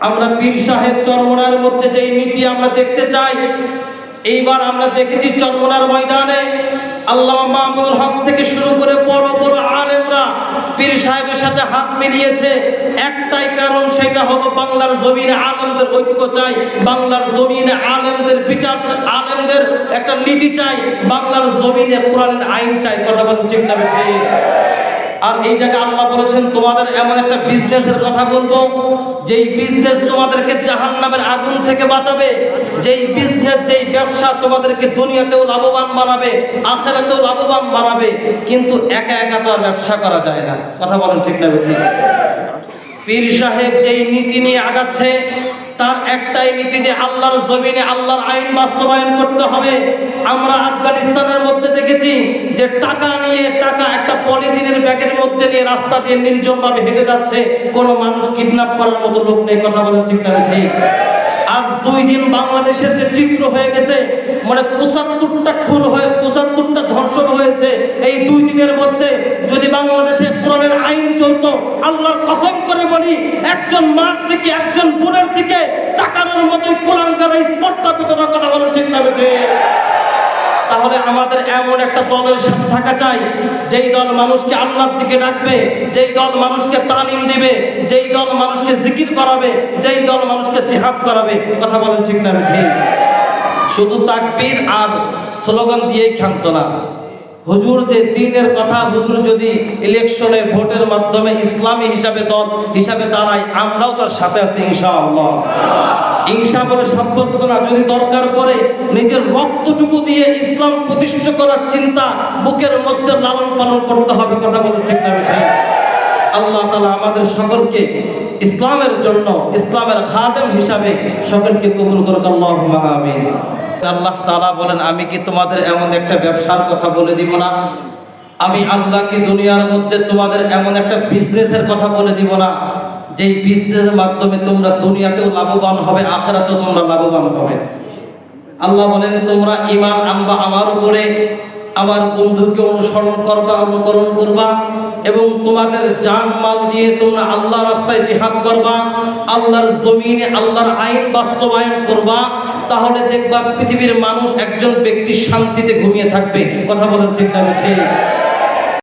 আমরা পীর সাহেব চরমোনার মধ্যে যেই নীতি আমরা দেখতে চাই, এইবার আমরা দেখেছি চরমোনার ময়দানে আল্লামা মামুনুল হক থেকে শুরু করে বড় বড় আলেমরা পীর সাহেবের সাথে হাত মিলিয়েছে। একটাই কারণ, সেটা হলো বাংলার জমিনে আলেমদের ঐক্য চাই, বাংলার জমিনে আলেমদের বিচার, আলেমদের একটা নীতি চাই, বাংলার জমিনে কোরআনের আইন চাই। কথা বলেন ঠিক না ঠিক? আর এই জায়গায় আল্লাহ বলেছেন তোমাদের এমন একটা বিজনেসের কথা বলবো, যেই বিজনেস তোমাদেরকে জাহান্নামের আগুন থেকে বাঁচাবে, যেই বিজনেস, যেই ব্যবসা তোমাদেরকে দুনিয়াতেও লাভবান বানাবে, আখিরাতেও লাভবান বানাবে। কিন্তু একা একা তো আর ব্যবসা করা যায় না। কথা বলেন ঠিক না ঠিক? পীর সাহেব যেই নীতি নিয়ে আগাচ্ছে, তার একটাই নীতি যে আল্লাহর জমিনে আল্লাহর আইন বাস্তবায়ন করতে হবে। আমরা আফগানিস্তানের মধ্যে দেখেছি যে টাকা নিয়ে, টাকা একটা পলিথিনের ব্যাগের মধ্যে নিয়ে রাস্তা দিয়ে নির্জনভাবে হেঁটে যাচ্ছে, কোনো মানুষ কিডন্যাপ করার মতো লোক নেই। কথা বলেন ঠিক না ঠিক? আজ 2 দিন বাংলাদেশের যে চিত্র হয়ে গেছে, মানে 75টা খুন হয়ে 75টা ধর্ষণ হয়েছে এই 2 দিনের মধ্যে। যদি বাংলাদেশে কোরআনের আইন চলতো, আল্লাহর কসম করে বলি, একজন মার থেকে, একজন বোনের থেকে তাকানোর মতোই কোরআনকারী স্পর্ধা পেত না। কথা বলেন ঠিক না ঠিক? তাহলে আমাদের এমন একটা দলের সাথে থাকা চাই, যেই দল মানুষকে আল্লাহর দিকে ডাকবে, যেই দল মানুষকে তালিম দিবে, যেই দল মানুষকে জিকির করাবে, যেই দল মানুষকে জিহাদ করাবে। কথা বলেন ঠিক না ঠিক? শুধু তাকবীর আর স্লোগান দিয়েই ক্ষান্ত না। হুজুর যে দ্বীনের কথা, হুজুর যদি ইলেকশনে ভোটের মাধ্যমে ইসলামী হিসাবে দল হিসাবে দাঁড়ায়, আমরাও তার সাথে আছি ইনশাআল্লাহ। হিংসা বলে সাব্যস্ত না, যদি দরকার পড়ে নিজের রক্তটুকু দিয়ে ইসলাম প্রতিষ্ঠা করার চিন্তা বুকের মধ্যে লালন পালন করতে হবে। কথা বলেন ঠিক না ঠিক? আল্লাহ তাআলা আমাদের সকলকে ইসলামের জন্য, ইসলামের খাদেম হিসাবে সকলকে কবুল করুক। আল্লাহুম্মা আমিন। আল্লাহ তাআলা বলেন, আমি কি তোমাদের এমন একটা ব্যবসার কথা বলে দিব না? আমি আল্লাহ কি দুনিয়ার মধ্যে তোমাদের এমন একটা বিজনেসের কথা বলে দিব না, যেই বিজনেসের মাধ্যমে তোমরা দুনিয়াতেও লাভবান হবে, আখিরাতেও তোমরা লাভবান হবে। আল্লাহ বলেন, তোমরা ঈমান আনবা আমার উপরে, আমার বন্ধুকে অনুসরণ করবা, অনুকরণ করবা, এবং তোমাদের জান মাল দিয়ে তোমরা আল্লাহর রাস্তায় জিহাদ করবা, আল্লাহর জমিনে আল্লাহর আইন বাস্তবায়ন করবা। তাহলে দেখবা পৃথিবীর মানুষ, একজন ব্যক্তি শান্তিতে ঘুমিয়ে থাকবে। কথা বলেন ঠিক না ঠিক?